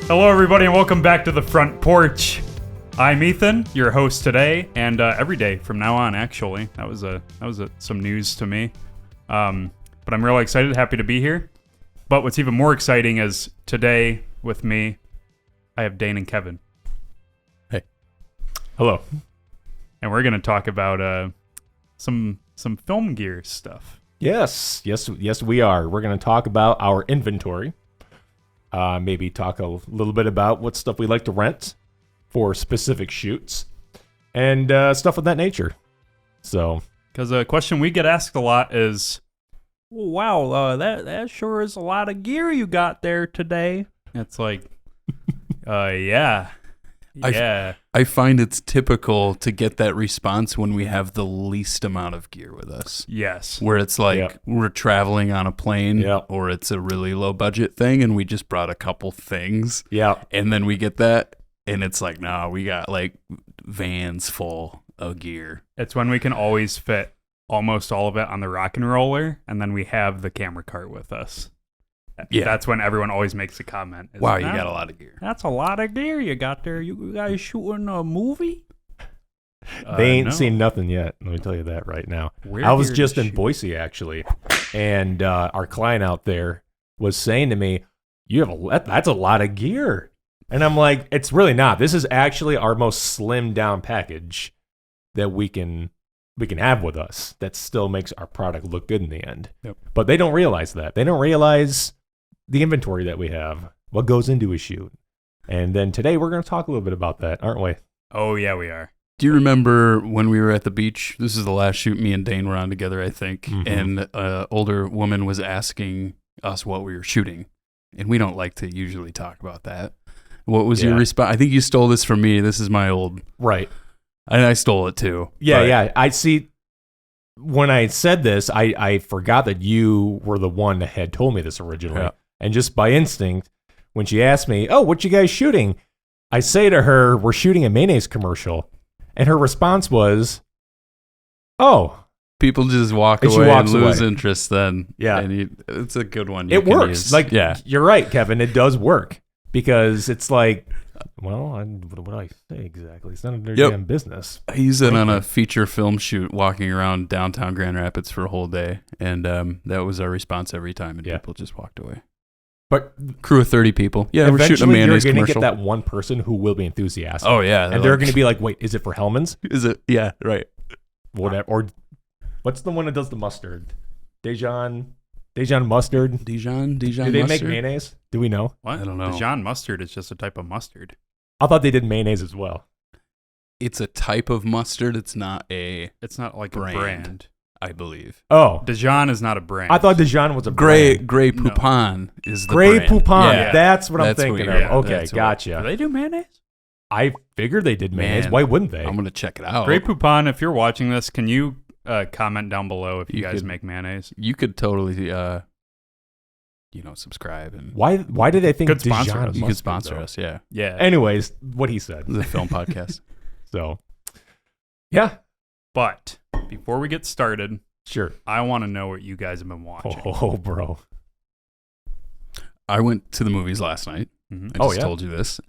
Hello, everybody, and welcome back to the Front Porch. I'm Ethan, your host today, and every day from now on. Actually, that was some news to me. But I'm really excited, happy to be here. But what's even more exciting is today with me, I have Dane and Kevin. Hey, hello, and we're gonna talk about some film gear stuff. Yes, we are. We're going to talk about our inventory. Maybe talk a little bit about what stuff we like to rent for specific shoots and stuff of that nature. So, because a question we get asked a lot is, "Wow, that sure is a lot of gear you got there today." It's like, yeah. I find it's typical to get that response when we have the least amount of gear with us. Yes. Where it's like we're traveling on a plane or it's a really low budget thing and we just brought a couple things. Yeah. And then we get that and it's like, no, we got like vans full of gear. It's when we can always fit almost all of it on the rock and roller and then we have the camera cart with us. Yeah. That's when everyone always makes a comment. Wow, you got a lot of gear. That's a lot of gear you got there. You guys shooting a movie? They ain't seen nothing yet. Let me tell you that right now. I was just in Boise, actually, and our client out there was saying to me, that's a lot of gear. And I'm like, it's really not. This is actually our most slimmed down package that we can have with us that still makes our product look good in the end. Yep. But they don't realize that. They don't realize the inventory that we have, what goes into a shoot. And then today we're going to talk a little bit about that, aren't we? Oh, yeah, we are. Do you remember when we were at the beach? This is the last shoot me and Dane were on together, I think. Mm-hmm. And an older woman was asking us what we were shooting. And we don't like to usually talk about that. What was your response? I think you stole this from me. This is my old... Right. And I stole it too. Yeah. I see. When I said this, I forgot that you were the one that had told me this originally. Yeah. And just by instinct, when she asked me, "Oh, what you guys shooting?" I say to her, "We're shooting a mayonnaise commercial." And her response was, "Oh." People just walk away and lose interest then. Yeah. And it's a good one. It works. Use. You're right, Kevin. It does work. Because it's like, well, what do I say exactly? It's none of their damn business. I use it on a feature film shoot walking around downtown Grand Rapids for a whole day. And that was our response every time. And people just walked away. But crew of 30 people. Yeah, we're shooting a mayonnaise commercial. You're going to get that one person who will be enthusiastic. Oh, yeah. And they're going to be like, wait, is it for Hellman's? Is it? Yeah, right. Whatever. Or what's the one that does the mustard? Dijon mustard. Dijon Do they make mayonnaise? Do we know? What? I don't know. Dijon mustard is just a type of mustard. I thought they did mayonnaise as well. It's a type of mustard. It's not like a brand, I believe. Oh, Dijon is not a brand. I thought Dijon was a brand. Grey Poupon is the Grey brand. Poupon. Yeah. That's what I'm thinking of. Okay, gotcha. Do they do mayonnaise? I figured they did mayonnaise. Why wouldn't they? I'm gonna check it out. Grey Poupon. If you're watching this, can you comment down below if you guys make mayonnaise? You could totally, subscribe and why did they think could sponsor Dijon us? You could sponsor us, yeah. Anyways, what he said. The film podcast. So, yeah. But before we get started, sure, I want to know what you guys have been watching. Oh, bro. I went to the movies last night. Mm-hmm. I just told you this.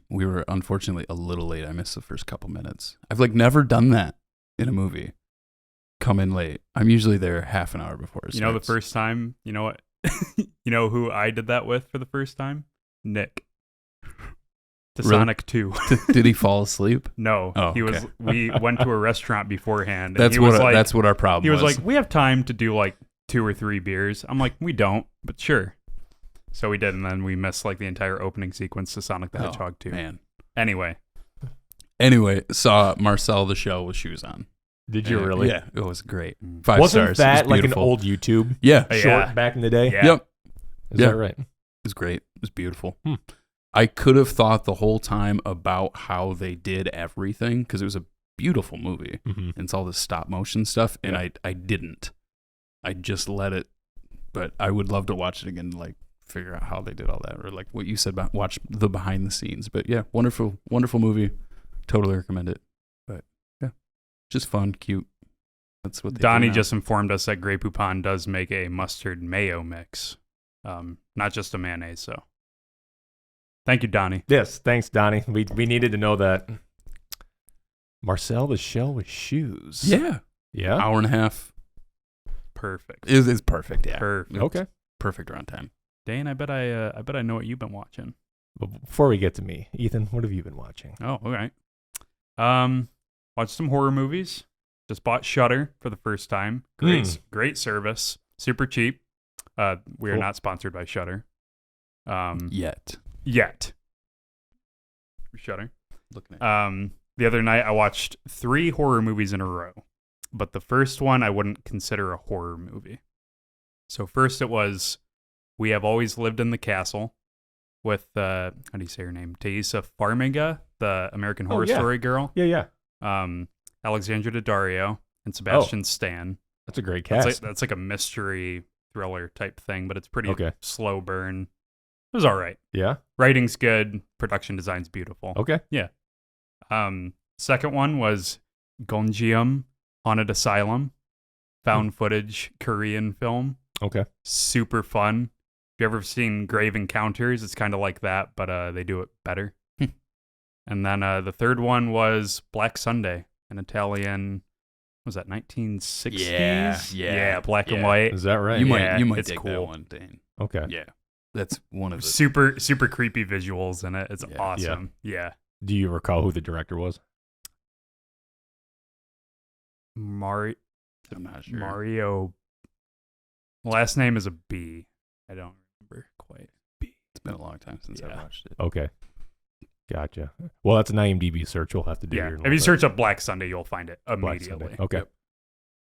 We were unfortunately a little late. I missed the first couple minutes. I've never done that in a movie. Come in late. I'm usually there half an hour before it starts. The first time, you know what? You know who I did that with for the first time? Nick. To Really? Sonic 2. Did he fall asleep? No. Oh, he was. okay. We went to a restaurant beforehand. And That's what our problem was. He was like, we have time to do 2 or 3 beers. I'm like, we don't, but sure. So we did, and then we missed the entire opening sequence to Sonic the Hedgehog 2. Man. Anyway, saw Marcel the Shell with shoes on. Did you really? Yeah, it was great. 5 Wasn't stars. that It was an old YouTube short back in the day? Yeah. Yep. Is that right? It was great. It was beautiful. I could have thought the whole time about how they did everything because it was a beautiful movie. Mm-hmm. And it's all this stop motion stuff, and I didn't. I just let it, but I would love to watch it again, figure out how they did all that, or what you said about watch the behind the scenes. But yeah, wonderful movie. Totally recommend it. But yeah, just fun, cute. That's what they Donnie just informed us that Grey Poupon does make a mustard mayo mix, not just a mayonnaise. So Thank you, Donnie. Yes, thanks, Donnie. We needed to know that. Marcel the Shell with Shoes. Yeah. Yeah? Hour and a half. Perfect. It's perfect, yeah. Perfect. Okay. Perfect runtime. Dane, I bet I know what you've been watching. But before we get to me, Ethan, what have you been watching? Oh, okay. Watched some horror movies. Just bought Shudder for the first time. Great service. Super cheap. We are not sponsored by Shudder. Yet. Shudder. Looking at The other night I watched 3 horror movies in a row, but the first one I wouldn't consider a horror movie. So first it was We Have Always Lived in the Castle with how do you say her name? Taissa Farmiga, the American Horror Story girl. Yeah. Alexandra Daddario and Sebastian Stan. That's a great cast. That's like a mystery thriller type thing, but it's pretty Okay. slow burn. It was all right. Yeah. Writing's good. Production design's beautiful. Okay. Second one was Gonjiam Haunted Asylum, found footage Korean film. Okay. Super fun. If you ever seen Grave Encounters, it's kind of like that, but they do it better. And then the third one was Black Sunday, an Italian. Was that 1960s? Yeah, black and white. Is that right? You Yeah, might it's dig cool. that one, Dane. Okay. Yeah. That's one of the Super creepy visuals in it. It's Yeah. awesome. Yeah. Do you recall who the director was? I'm not sure. Mario. Last name is a B. I don't remember quite. It's been a long time since I watched it. Okay. Gotcha. Well, that's an IMDb search we'll have to do here. If you search up Black Sunday, you'll find it Black immediately. Sunday. Okay. Yep.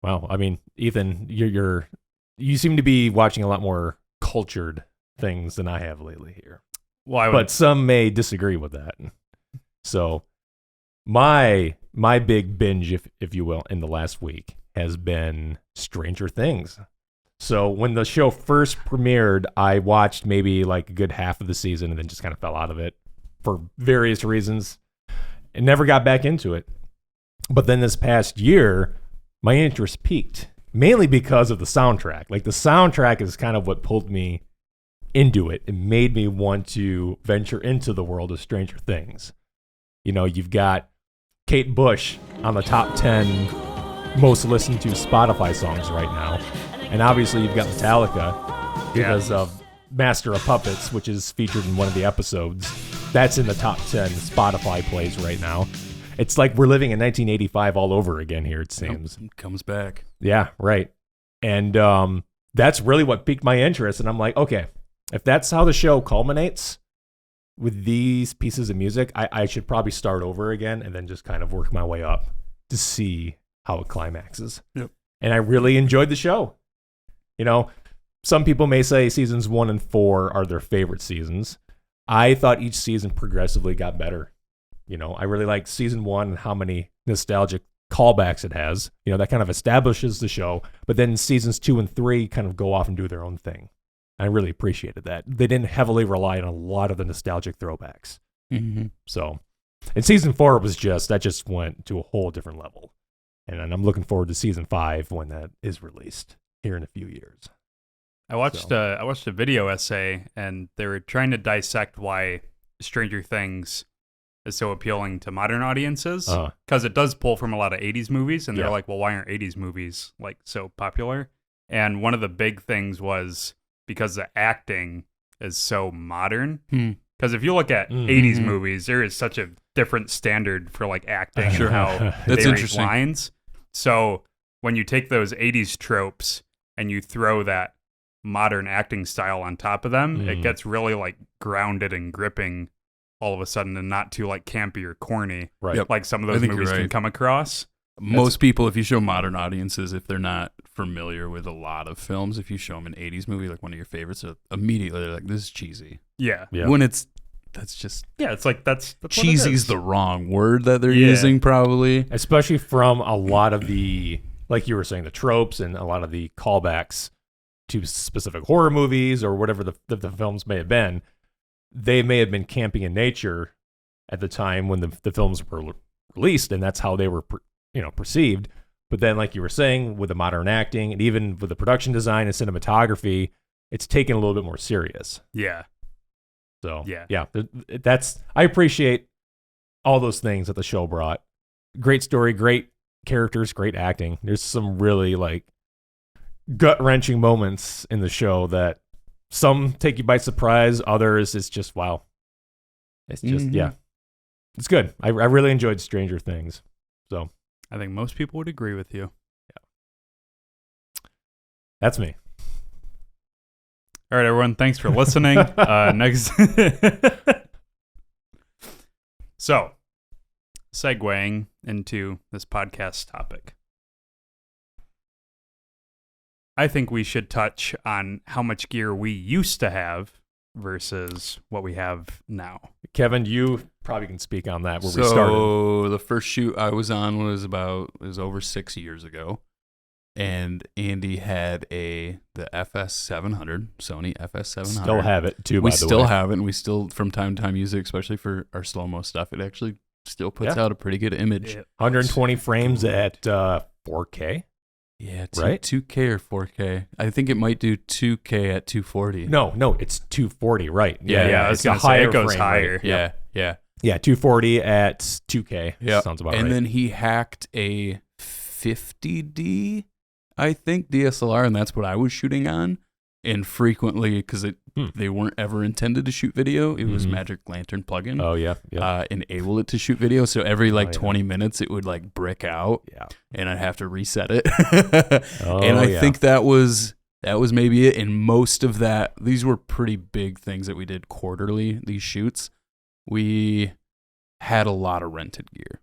Wow. I mean, Ethan, you seem to be watching a lot more cultured things than I have lately here. Well, but some may disagree with that. So my big binge, if you will, in the last week has been Stranger Things. So when the show first premiered, I watched maybe like a good half of the season and then just kind of fell out of it for various reasons and never got back into it. But then this past year, my interest peaked, mainly because of the soundtrack. Like the soundtrack is kind of what pulled me into it and made me want to venture into the world of Stranger Things. You know, you've got Kate Bush on the top 10 most listened to Spotify songs right now. And obviously you've got Metallica because of Master of Puppets, which is featured in one of the episodes. That's in the top 10 Spotify plays right now. It's like we're living in 1985 all over again here, it seems. It comes back. Yeah, right. And that's really what piqued my interest. And I'm like, okay, if that's how the show culminates with these pieces of music, I should probably start over again and then just kind of work my way up to see how it climaxes. Yep. And I really enjoyed the show. You know, some people may say seasons 1 and 4 are their favorite seasons. I thought each season progressively got better. You know, I really liked season 1 and how many nostalgic callbacks it has. You know, that kind of establishes the show. But then seasons 2 and 3 kind of go off and do their own thing. I really appreciated that. They didn't heavily rely on a lot of the nostalgic throwbacks. Mm-hmm. So, and season 4 that just went to a whole different level. And I'm looking forward to season 5 when that is released here in a few years. I watched a video essay, and they were trying to dissect why Stranger Things is so appealing to modern audiences, because it does pull from a lot of 80s movies, and they're like, well, why aren't 80s movies like so popular? And one of the big things was because the acting is so modern. Because if you look at 80s movies, there is such a different standard for like acting and how That's they interesting. write lines. So when you take those 80s tropes and you throw that modern acting style on top of them, it gets really like grounded and gripping all of a sudden, and not too like campy or corny, Right. Yep. like some of those movies can come across. Most people, if you show modern audiences, if they're not familiar with a lot of films, if you show them an 80s movie, like one of your favorites, immediately they're like, this is cheesy. Yeah. When that's just... Yeah, it's like that's cheesy's the wrong word that they're using, probably. Especially from a lot of the, like you were saying, the tropes and a lot of the callbacks to specific horror movies or whatever the films may have been. They may have been camping in nature at the time when the films were released, and that's how they were perceived. But then, like you were saying, with the modern acting and even with the production design and cinematography, it's taken a little bit more serious. Yeah. So yeah, I appreciate all those things that the show brought. Great story, great characters, great acting. There's some really like gut-wrenching moments in the show that some take you by surprise, others it's just wow. It's just it's good. I really enjoyed Stranger Things. So I think most people would agree with you. Yeah. That's me. All right, everyone. Thanks for listening. Next. So, segueing into this podcast topic, I think we should touch on how much gear we used to have versus what we have now. Kevin, you probably can speak on that where we started. So the first shoot I was on was over 6 years ago. And Andy had the FS700, Sony FS700. Still have it too, by the way. We still have it, and we still from time to time use it, especially for our slow-mo stuff. It actually still puts out a pretty good image. 120 frames at 4K. Yeah, right? 2K or 4K. I think it might do 2K at 240. No, it's 240, right? Yeah. I was going to say it goes higher. Rate. Yeah. Yeah, 240 at 2K. Yeah, sounds about right. And then he hacked a 50D, I think, DSLR, and that's what I was shooting on. And frequently, because they weren't ever intended to shoot video, it was Magic Lantern plugin. Oh yeah. Enable it to shoot video. So every 20 minutes, it would like brick out. Yeah, and I'd have to reset it. And I think that was maybe it. And most of that, these were pretty big things that we did quarterly. These shoots, we had a lot of rented gear.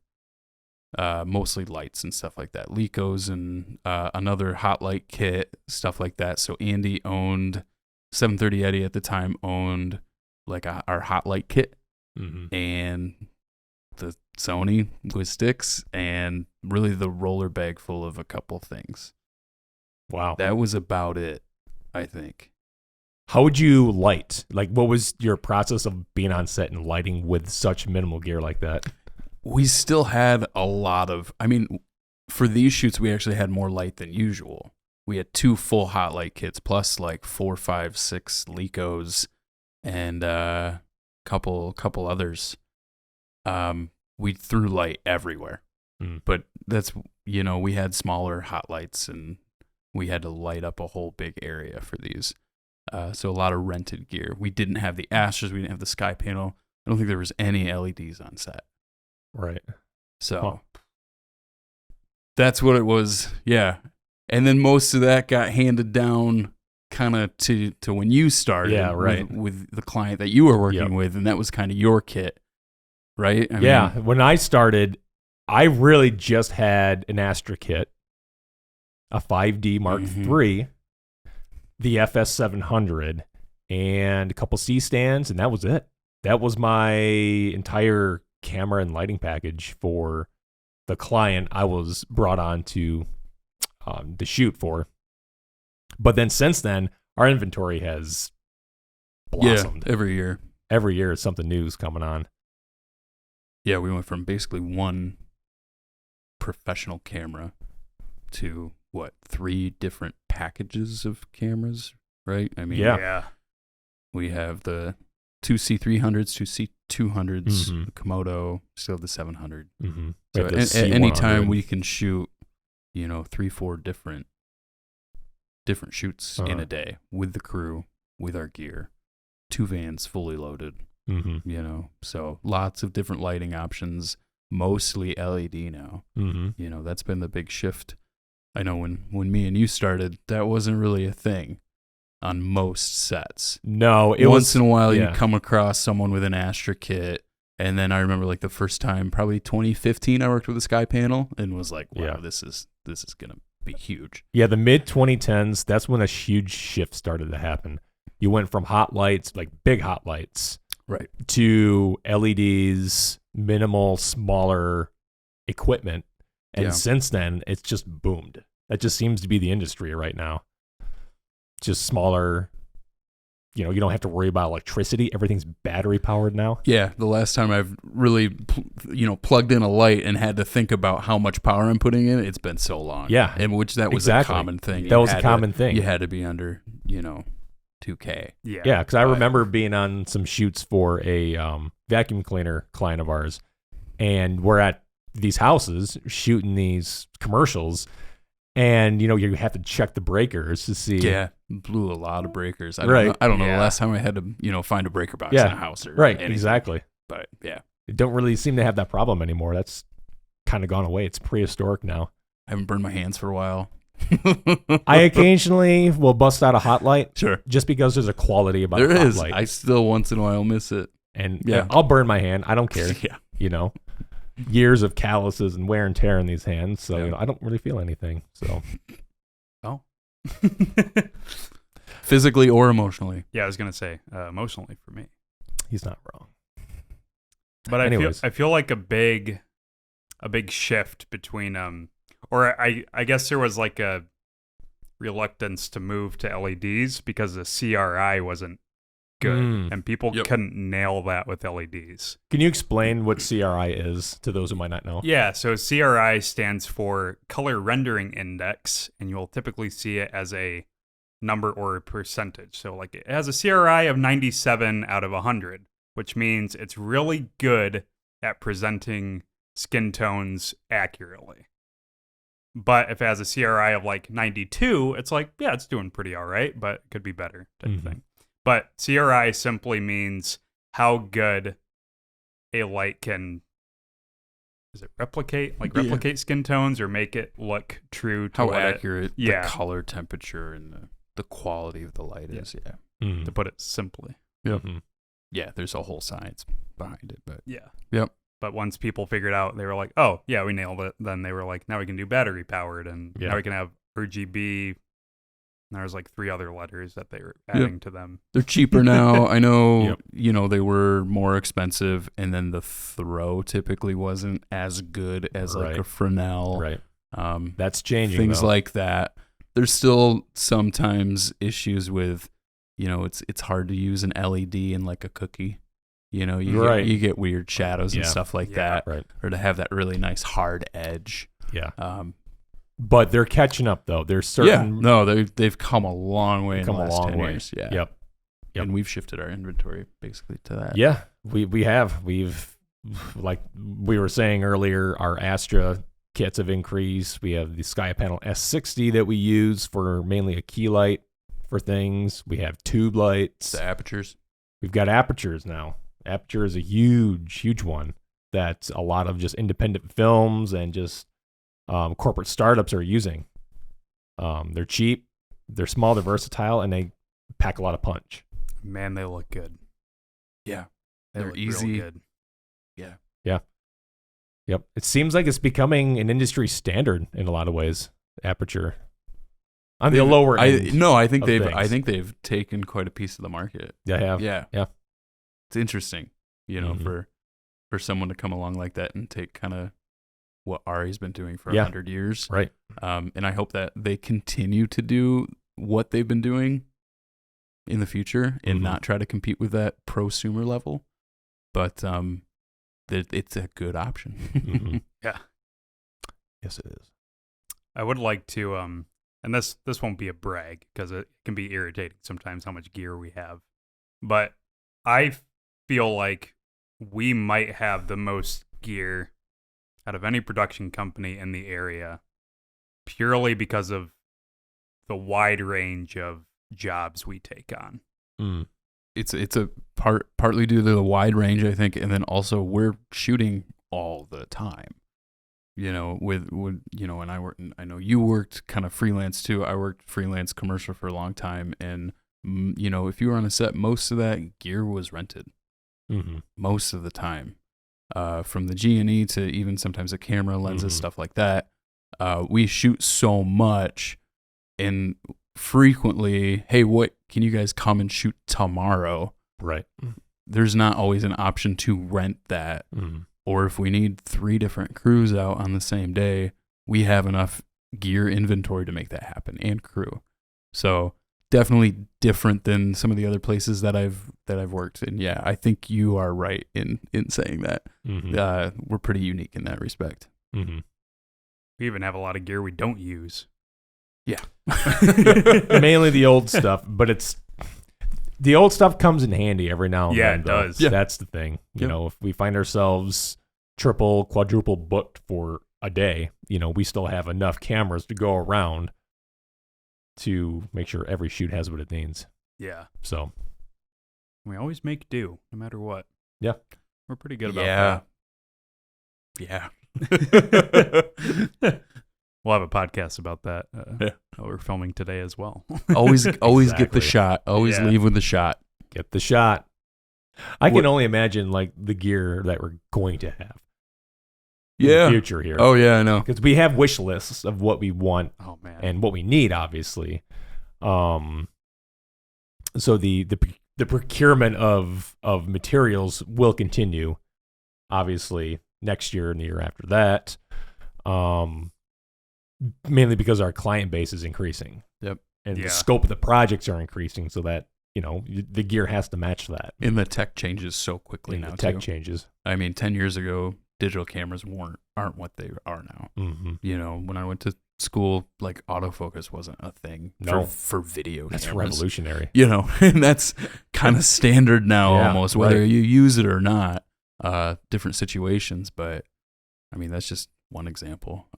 Mostly lights and stuff like that, Lecos and another hot light kit, stuff like that. So Andy owned 730 Eddie at the time owned like our hot light kit and the Sony with sticks and really the roller bag full of a couple things. Wow, that was about it, I think. How would you light? Like, what was your process of being on set and lighting with such minimal gear like that? We still had a lot of, for these shoots, we actually had more light than usual. We had 2 full hot light kits plus like 4, 5, 6 Lecos and a couple others. We threw light everywhere, but that's, we had smaller hot lights and we had to light up a whole big area for these. So a lot of rented gear. We didn't have the Astros. We didn't have the sky panel. I don't think there was any LEDs on set. Right. So that's what it was. Yeah. And then most of that got handed down kind of to when you started. Yeah, right. With the client that you were working with. And that was kind of your kit, right? I mean, when I started, I really just had an Astra kit, a 5D Mark III, the FS700, and a couple C-stands, and that was it. That was my entire camera and lighting package for the client I was brought on to shoot for. But then since then, our inventory has blossomed. Yeah, every year. Every year something new is coming on. Yeah, we went from basically one professional camera to 3 different packages of cameras, right? I mean, we have the 2 C300s, 2 C200s, the Komodo, still the 700. So at any time we can shoot, 3, 4 different shoots in a day with the crew, with our gear, 2 vans fully loaded, so lots of different lighting options, mostly LED now. That's been the big shift. I know when me and you started, that wasn't really a thing on most sets. No, once in a while you come across someone with an Astra kit, and then I remember like the first time, probably 2015, I worked with a sky panel and was like, wow, this is gonna be huge. Yeah, the mid 2010s, that's when a huge shift started to happen. You went from hot lights, like big hot lights, right, to LEDs, minimal, smaller equipment. And since then, it's just boomed. That just seems to be the industry right now. Just smaller. You don't have to worry about electricity. Everything's battery powered now. Yeah, the last time I've really, plugged in a light and had to think about how much power I'm putting in, it's been so long. Yeah, and that was a common thing. That was a common thing. You had to be under, 2 2K. Yeah, because I remember being on some shoots for a vacuum cleaner client of ours, and we're at these houses shooting these commercials, and you have to check the breakers to see. Yeah, blew a lot of breakers. I don't know the last time I had to find a breaker box in a house or anything. Exactly. But yeah, they don't really seem to have that problem anymore. That's kind of gone away. It's prehistoric now. I haven't burned my hands for a while. I occasionally will bust out a hot light. Sure. Just because there's a quality about there a hot is. light. I still once in a while miss it. And I'll burn my hand. I don't care. Yeah. Years of calluses and wear and tear in these hands. So I don't really feel anything. So. Oh. Physically or emotionally. Yeah, I was going to say emotionally for me. He's not wrong. But I feel like a big shift between or I guess there was like a reluctance to move to LEDs because the CRI wasn't good and people couldn't nail that with LEDs. Can you explain what CRI is to those who might not know? Yeah, so CRI stands for Color Rendering Index, and you'll typically see it as a number or a percentage. So like it has a CRI of 97 out of 100, which means it's really good at presenting skin tones accurately. But if it has a CRI of like 92, it's like, yeah, it's doing pretty all right, but it could be better type of thing. But CRI simply means how good a light can, is it replicate skin tones or make it look true to how accurate the color temperature and the quality of the light is. Yeah. To put it simply. Yeah, there's a whole science behind it. But Yep. But once people figured out, they were like, oh, yeah, we nailed it. Then they were like, now we can do battery powered, and now we can have RGB. And there was like 3 other letters that they were adding to them. They're cheaper now. I know, they were more expensive, and then the throw typically wasn't as good as like a Fresnel. Right. That's changing. Things like that. There's still sometimes issues with, it's hard to use an LED in like a cookie. You get weird shadows and stuff like that, or to have that really nice hard edge. Yeah. But they're catching up though. There's certain. Yeah. No, they've come a long way in the last 10 years. Yeah. Yep. And we've shifted our inventory basically to that. Yeah, we have. We've, like we were saying earlier, our Astra kits have increased. We have the Sky Panel S60 that we use for mainly a key light for things. We have tube lights. The apertures. We've got apertures now. Aperture is a huge one that a lot of just independent films and just corporate startups are using. They're cheap, they're small, they're versatile, and they pack a lot of punch. Man, they look good. Yeah. They're easy. Real good. Yeah. Yeah. Yep. It seems like it's becoming an industry standard in a lot of ways. Aperture. On the lower end. I think they've taken quite a piece of the market. They have. Yeah. Yeah. It's interesting, for someone to come along like that and take kind of what Ari's been doing for 100 years. Right. And I hope that they continue to do what they've been doing in the future and not try to compete with that prosumer level. But it's a good option. Yeah. Yes, it is. I would like to, and this won't be a brag because it can be irritating sometimes how much gear we have. But I feel like we might have the most gear out of any production company in the area purely because of the wide range of jobs we take on. It's a partly due to the wide range, I think, and then also we're shooting all the time. With and I know you worked kind of freelance too. I worked freelance commercial for a long time, and if you were on a set, most of that gear was rented. Most of the time, from the G&E to even sometimes the camera lenses, stuff like that. We shoot so much, and frequently, hey, what can you guys come and shoot tomorrow? Right. There's not always an option to rent that, or if we need 3 different crews out on the same day, we have enough gear inventory to make that happen, and crew. So definitely different than some of the other places that I've worked. And yeah, I think you are right in saying that. We're pretty unique in that respect. We even have a lot of gear we don't use. Yeah. Mainly the old stuff, but the old stuff comes in handy every now and then. Yeah, it does. Yeah. That's the thing. You know, if we find ourselves triple, quadruple booked for a day, you know, we still have enough cameras to go around to make sure every shoot has what it needs. Yeah. So we always make do, no matter what. Yeah. We're pretty good about Yeah. that. We'll have a podcast about that. We're filming today as well. Always get the Exactly. shot. Always Yeah. leave with the shot. get the shot. I can only imagine like the gear that we're going to have in the future here. Oh yeah, I know. Because we have wish lists of what we want Oh man. and what we need, obviously. So the procurement of materials will continue, obviously, next year and the year after that. Mainly because our client base is increasing. Yep. And the scope of the projects are increasing, so that, you know, the gear has to match that. And the tech changes so quickly now. The tech too. changes. I mean, 10 years ago, digital cameras aren't what they are now. Mm-hmm. You know, when I went to school, like autofocus wasn't a thing for video That's cameras. revolutionary. You know, and that's kind of standard now almost, whether right. you use it or not. Different situations, but I mean, that's just one example.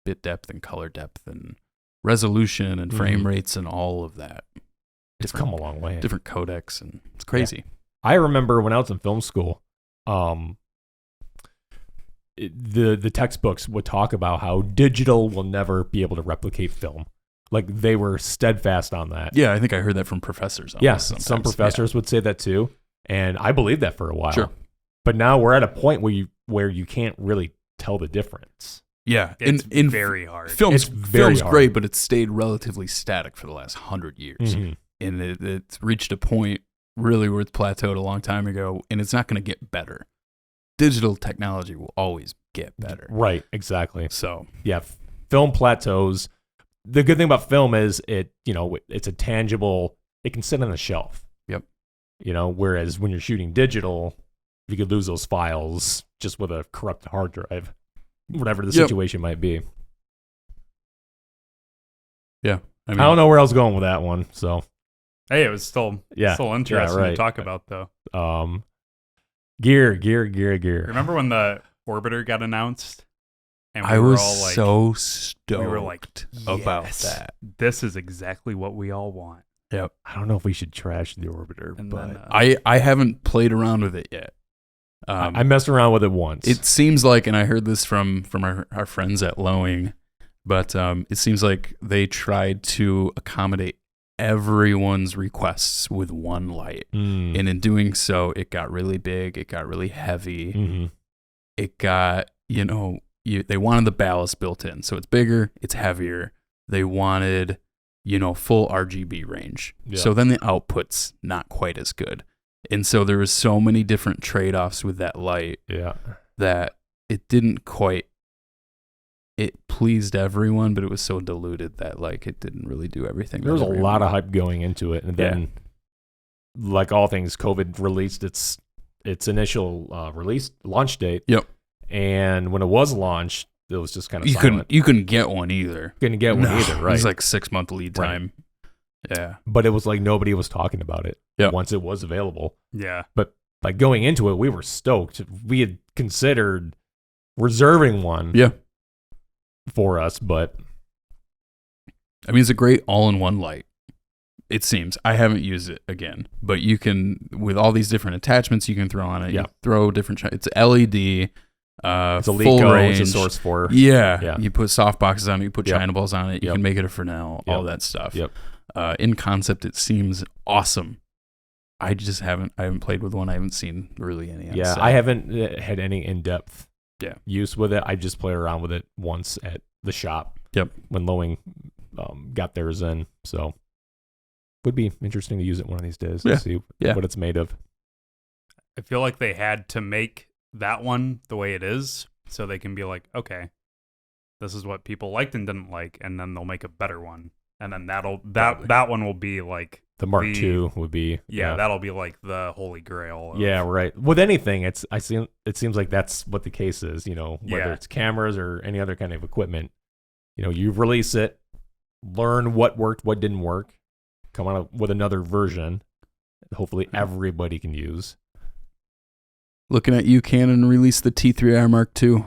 Bit depth and color depth and resolution and frame rates and all of that. It's come a long way. Different codecs, and it's crazy. Yeah. I remember when I was in film school, the textbooks would talk about how digital will never be able to replicate film. Like, they were steadfast on that. Yeah, I think I heard that from professors. Yes, some professors would say that too, and I believed that for a while. Sure. But now we're at a point where you can't really tell the difference. Yeah, it's in very hard. It's very hard. great, but it's stayed relatively static for the last 100 years. Mm-hmm. And it's reached a point really where it's plateaued a long time ago, and it's not going to get better. Digital technology will always get better. Right, exactly. So, yeah, film plateaus. The good thing about film is it's a tangible, it can sit on a shelf. Yep. You know, whereas when you're shooting digital, you could lose those files just with a corrupt hard drive, whatever the situation might be. Yeah. I don't know where I was going with that one, so. Hey, it was still interesting to talk about, though. Gear. Remember when the Orbiter got announced? And I was all like, so stoked we were like, about that. This is exactly what we all want. Yep. I don't know if we should trash the Orbiter, And but then, I haven't played around with it yet. I messed around with it once. It seems like, and I heard this from our friends at Lowing, but it seems like they tried to accommodate everyone's requests with one light. And in doing so, it got really big, it got really heavy. Mm-hmm. It got, they wanted the ballast built in. So it's bigger, it's heavier. They wanted, full RGB range. Yeah. So then the output's not quite as good. And so there was so many different trade-offs with that light that it didn't quite, it pleased everyone, but it was so diluted that it didn't really do everything. There was a lot of hype going into it. And then, like all things, COVID released its initial launch date. Yep. And when it was launched, it was just kind of silent. You couldn't get one either. Couldn't get one either, right? It was like 6-month lead time. Right. Yeah. But it was like nobody was talking about it once it was available. Yeah. But like going into it, we were stoked. We had considered reserving one for us, but I mean, it's a great all-in-one light. It seems. I haven't used it again, but you can, with all these different attachments you can throw on it, you throw different, it's LED, it's a full range. It's a source for. Yeah. You put soft boxes on it, you put China balls on it, you Yep. can make it a Fresnel, all that stuff. Yep. In concept, it seems awesome. I just haven't played with one. I haven't seen really any. Yeah, I haven't had any in-depth use with it. I just played around with it once at the shop. Yep. When Lowing got theirs in, so would be interesting to use it one of these days to see what it's made of. I feel like they had to make that one the way it is so they can be like, okay, this is what people liked and didn't like, and then they'll make a better one. And then that one will be like the Mark II would be that'll be like the holy grail. Right. With anything, it seems like that's what the case is. Whether it's cameras or any other kind of equipment, you release it, learn what worked, what didn't work, come out with another version, hopefully everybody can use. Looking at you, Canon released the T3i Mark II.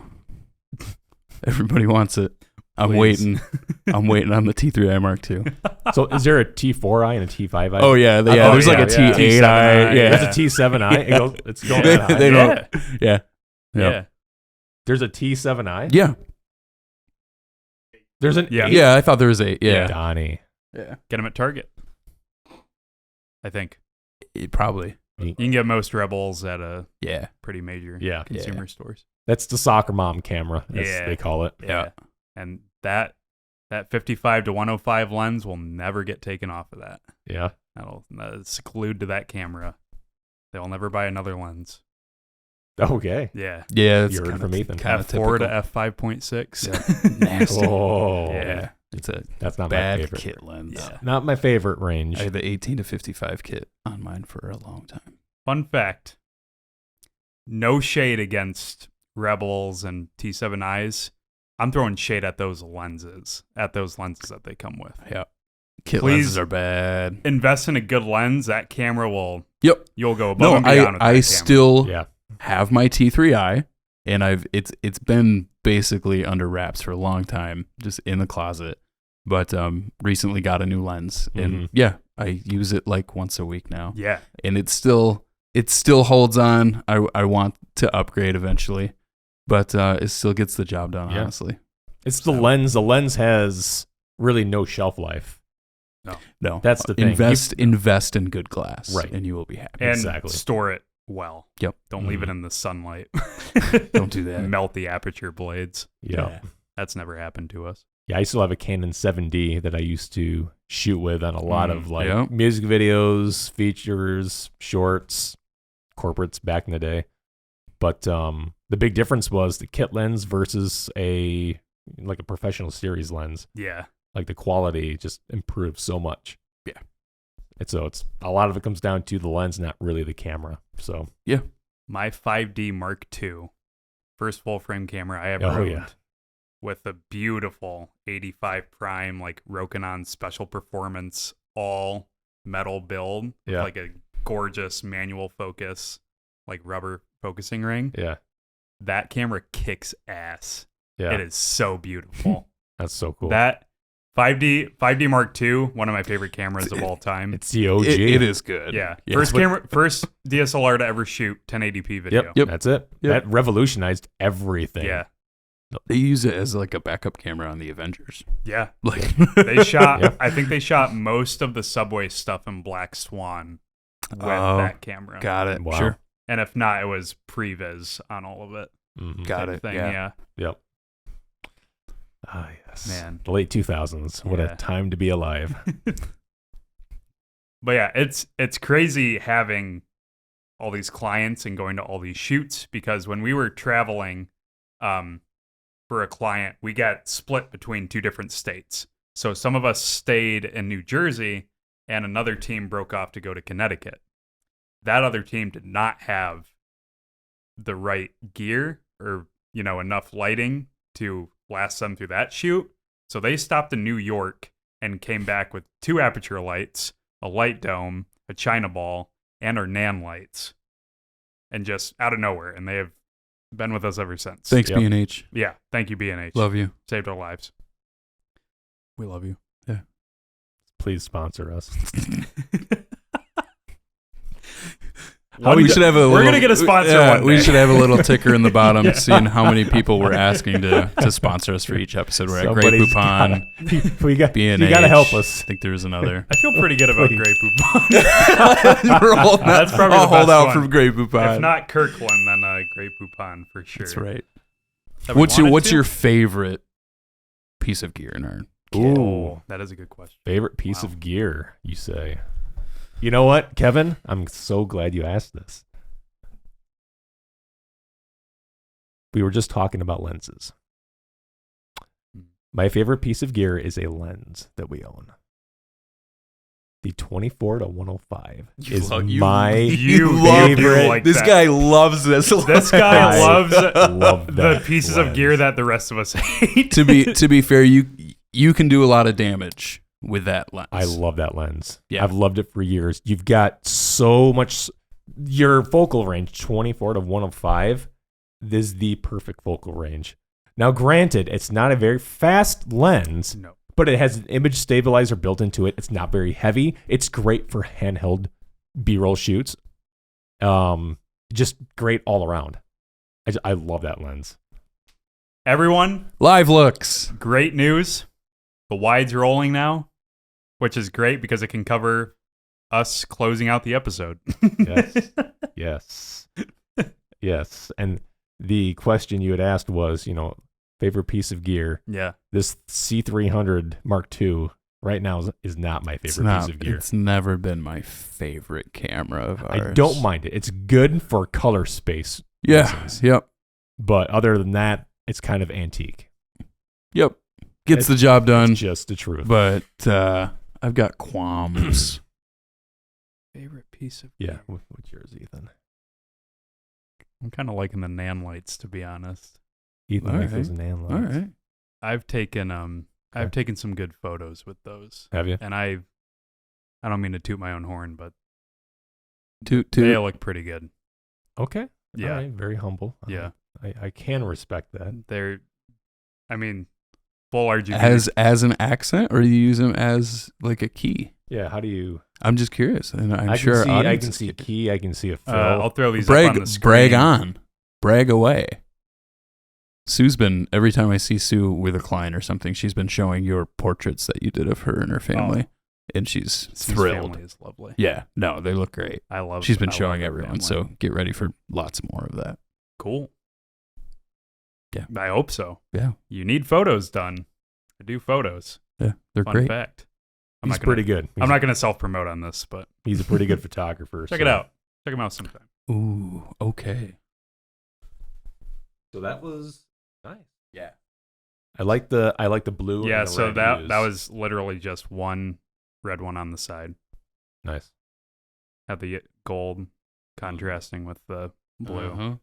Everybody wants it. I'm waiting. I'm waiting on the T3i Mark II. So is there a T4i and a T5i? Oh yeah, there's like a T8i. Yeah, there's a T7i. It's going that high. They don't. Yeah. There's a T7i. Yeah. There's an Yeah, I thought there was 8. Yeah. Donnie. Yeah. Get them at Target. I think Probably. you can get most Rebels at a Yeah. pretty major consumer stores. That's the soccer mom camera, as they call it. Yeah. And that 55 to 105 lens will never get taken off of that. Yeah. It's glued to that camera. They'll never buy another lens. Okay. Yeah. Yeah. You heard from Ethan. F4 to f5.6. Yeah. Nasty. Oh. Yeah. That's not bad my favorite kit lens. Yeah. Not my favorite range. I had the 18 to 55 kit on mine for a long time. Fun fact. No shade against Rebels and T7Is. I'm throwing shade at those lenses that they come with. Yeah. Kit Please lenses are bad. invest in a good lens. That camera will. Yep. You'll go above and beyond with that I camera. still have my T3i, and it's been basically under wraps for a long time, just in the closet. But recently got a new lens, and I use it like once a week now. Yeah. And it still holds on. I want to upgrade eventually, but it still gets the job done. Yeah. Honestly, it's the lens. The lens has really no shelf life. No, that's the thing. Invest in good glass, right, and you will be happy. And store it well. Yep. Don't leave it in the sunlight. Don't do that. Melt the aperture blades. Yeah. That's never happened to us. Yeah, I still have a Canon 7D that I used to shoot with on a lot of music videos, features, shorts, corporates back in the day. But the big difference was the kit lens versus a professional series lens. Yeah. Like the quality just improved so much. Yeah. It's a lot of it comes down to the lens, not really the camera. So yeah. My 5D Mark II, first full frame camera I ever owned, with a beautiful 85 prime Rokinon special performance all metal build, with like a gorgeous manual focus, rubber focusing ring. Yeah. That camera kicks ass. Yeah. It is so beautiful. That's so cool. That 5D Mark II, one of my favorite cameras of all time. It's the OG. It is good. Yeah. First DSLR to ever shoot 1080p video. Yep. That's it. Yep. That revolutionized everything. Yeah. They use it as like a backup camera on the Avengers. Yeah. They shot, I think they shot most of the subway stuff in Black Swan with that camera. Got it. Wow. Sure. And if not, it was previs on all of it. Mm-hmm. Got it. Yeah. Yep. Ah, yes. Man. The late 2000s. What a time to be alive. But yeah, it's crazy having all these clients and going to all these shoots, because when we were traveling for a client, we got split between 2 different states. So some of us stayed in New Jersey and another team broke off to go to Connecticut. That other team did not have the right gear or, enough lighting to last them through that shoot. So they stopped in New York and came back with 2 aperture lights, a light dome, a China ball, and our Nan lights. And just out of nowhere. And they have been with us ever since. Thanks, B&H. Yeah. Thank you, B&H. Love you. Saved our lives. We love you. Yeah. Please sponsor us. We should have a we're going to get a sponsor one day. We should have a little ticker in the bottom seeing how many people we're asking to sponsor us for each episode. We're at Grey Poupon, B&H. You got to help us. I think there was another. I feel pretty good about Grey Poupon. We're holding That's probably I'll the best hold out one. for Grey Poupon. If not Kirkland, then Grey Poupon for sure. That's right. What's your favorite piece of gear in our kit? Ooh, that is a good question. Favorite piece of gear, you say? You know what, Kevin? I'm so glad you asked this. We were just talking about lenses. My favorite piece of gear is a lens that we own. The 24 to 105 is my favorite. This guy loves this. This guy loves love the pieces of gear that the rest of us hate. To be fair, you can do a lot of damage with that lens. I love that lens. Yeah. I've loved it for years. You've got so much. Your focal range, 24 to 105, is the perfect focal range. Now, granted, it's not a very fast lens, but it has an image stabilizer built into it. It's not very heavy. It's great for handheld B-roll shoots. Just great all around. I love that lens. Everyone, live looks. Great news. The wide's rolling now, which is great because it can cover us closing out the episode. Yes. And the question you had asked was, favorite piece of gear. Yeah. This C300 Mark II right now is not my favorite piece of gear. It's never been my favorite camera of ours. I don't mind it. It's good for color space. Yeah. reasons. Yep. But other than that, it's kind of antique. Yep. Gets the job done. It's just the truth. But I've got qualms. Favorite piece of gear. Yeah. What's yours, Ethan? I'm kind of liking the Nan lights, to be honest. Ethan likes those Nan lights. All right. I've taken some good photos with those. Have you? And I don't mean to toot my own horn, but Toot. they look pretty good. Okay. Yeah. All right. Very humble. Yeah. I can respect that. Full RGB. As an accent, or you use them as like a key? Yeah. How do you? I'm just curious, and I'm I sure can see a key. I can see a fill. I'll throw these up on the screen. Brag away. Sue's been, every time I see Sue with a client or something, she's been showing your portraits that you did of her and her family, and she's thrilled. Family is lovely. Yeah, no, they look great. She's been showing everyone, so get ready for lots more of that. Cool. Yeah. I hope so. Yeah. You need photos done. I do photos. Yeah, they're Fun great. fact. He's pretty good. I'm not going to self-promote on this, but he's a pretty good photographer. Check it out. Check him out sometime. Ooh, okay. So that was nice. Yeah. I like the blue. Yeah, and the so red that was literally just one red one on the side. Nice. Had the gold contrasting with the blue. Uh-huh.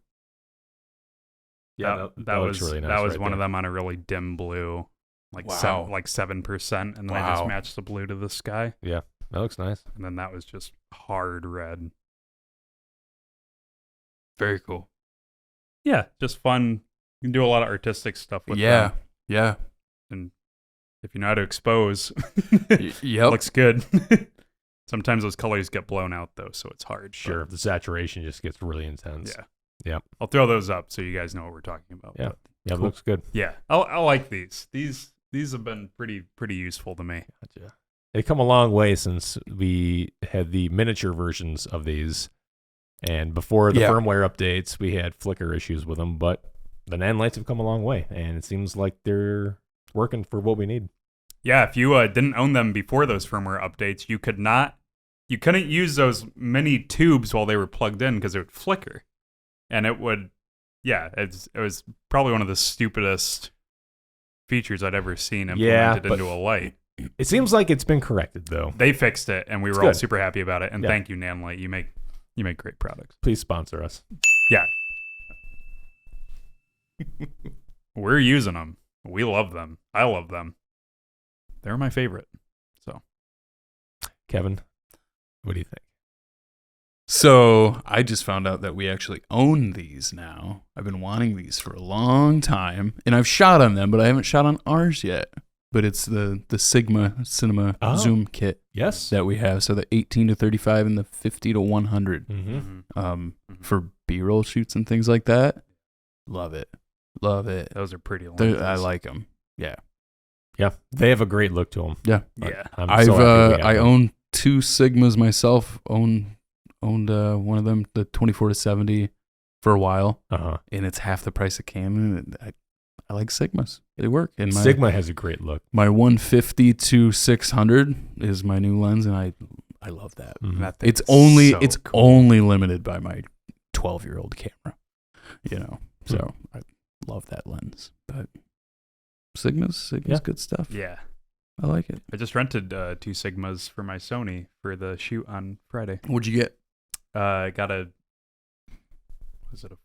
Yeah, that was really nice. That was right one there. of them on a really dim blue, like 7%, and then I just matched the blue to the sky. Yeah, that looks nice. And then that was just hard red. Very cool. Yeah, just fun. You can do a lot of artistic stuff with them. them. Yeah. And if you know how to expose, yep. looks good. Sometimes those colors get blown out though, so it's hard. Sure, the saturation just gets really intense. Yeah. Yeah. I'll throw those up so you guys know what we're talking about. Yeah. Yeah, cool. Looks good. Yeah. I like these. These have been pretty useful to me. Gotcha. They come a long way since we had the miniature versions of these. And before the firmware updates, we had flicker issues with them, but the Nan lights have come a long way, and it seems like they're working for what we need. Yeah, if you didn't own them before those firmware updates, you couldn't use those mini tubes while they were plugged in because it would flicker. And it would, it was probably one of the stupidest features I'd ever seen implemented into a light. It seems like it's been corrected, though. They fixed it, and we were all super happy about it. And thank you, Nan Light. You make great products. Please sponsor us. Yeah. We're using them. We love them. I love them. They're my favorite. So, Kevin, what do you think? So I just found out that we actually own these now. I've been wanting these for a long time, and I've shot on them, but I haven't shot on ours yet. But it's the Sigma Cinema Zoom kit that we have. So the 18 to 35 and the 50 to 100 for B-roll shoots and things like that. Love it. Those are pretty lenses. I like them. Yeah. Yeah. They have a great look to them. Yeah. Yeah. I own two Sigmas myself. Owned one of them, the 24 to 70, for a while, and it's half the price of Canon. I like Sigmas; they work. And Sigma has a great look. My 150 to 600 is my new lens, and I love that. Mm-hmm. It's only limited by my 12-year-old camera, So I love that lens. But Sigma's good stuff. Yeah. I like it. I just rented 2 Sigmas for my Sony for the shoot on Friday. What'd you get? I got a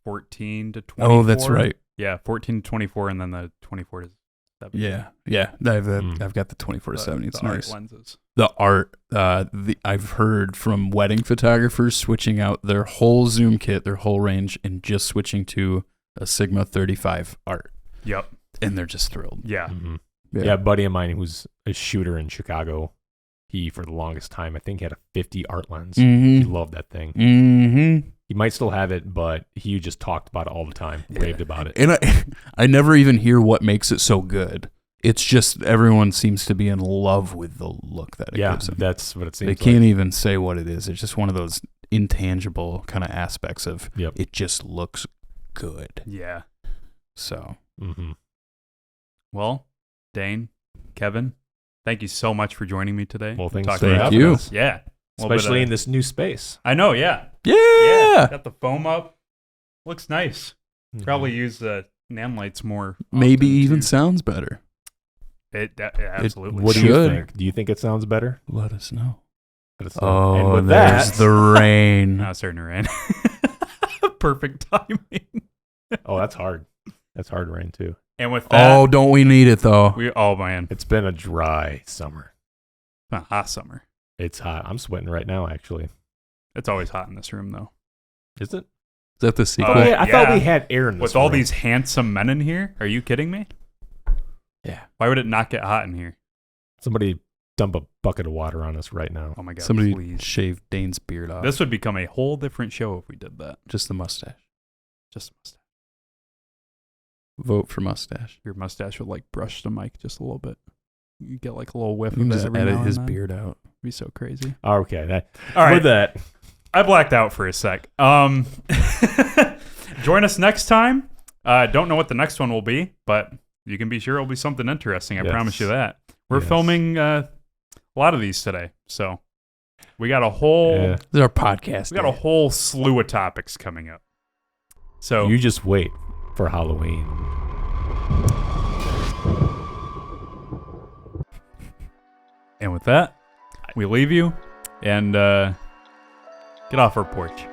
14 to 24? Oh, that's right. Yeah, 14 to 24, and then the 24 to Yeah. I've got the 24-70. It's nice. Lenses. The art, I've heard from wedding photographers switching out their whole zoom kit, their whole range, and just switching to a Sigma 35 art. Yep. And they're just thrilled. Yeah. Mm-hmm. Yeah, a buddy of mine who's a shooter in Chicago, he, for the longest time, I think had a 50 art lens. He loved that thing. He might still have it, but he just talked about it all the time, raved about it. And I never even hear what makes it so good. It's just everyone seems to be in love with the look that it gives them. That's what it seems like. They can't even say what it is. It's just one of those intangible kind of aspects of it just looks good. Yeah. So. Well, Dane, Kevin, thank you so much for joining me today. Well, thank you. Yeah. Especially in this new space. I know, yeah. Yeah. Got the foam up. Looks nice. Probably use the nanolytes more. Maybe even sounds better. It absolutely What do you think? Do you think it sounds better? Let us know. Oh, and with there's the rain. Now it's starting to rain. Perfect timing. Oh, that's hard. That's hard rain, too. And with that... Oh, don't we need it, though? Man. It's been a dry summer. A hot summer. It's hot. I'm sweating right now, actually. It's always hot in this room, though. Is it? Is that the secret? I thought we had air in this With room. all these handsome men in here? Are you kidding me? Yeah. Why would it not get hot in here? Somebody dump a bucket of water on us right now. Oh, my God, Somebody please. shave Dane's beard off. This would become a whole different show if we did that. Just the mustache. Just a mustache. Vote for mustache. Your mustache would, like, brush the mic just a little bit. You get, like, a little whiff You of can it just every edit now and his then. beard out. It'd be so crazy. Okay. All right. With that... I blacked out for a sec. Join us next time. Don't know what the next one will be, but you can be sure it'll be something interesting. I promise you that. We're filming a lot of these today, so we got a whole. This is our podcast. We got a whole slew of topics coming up. So you just wait for Halloween. And with that, we leave you and get off our porch.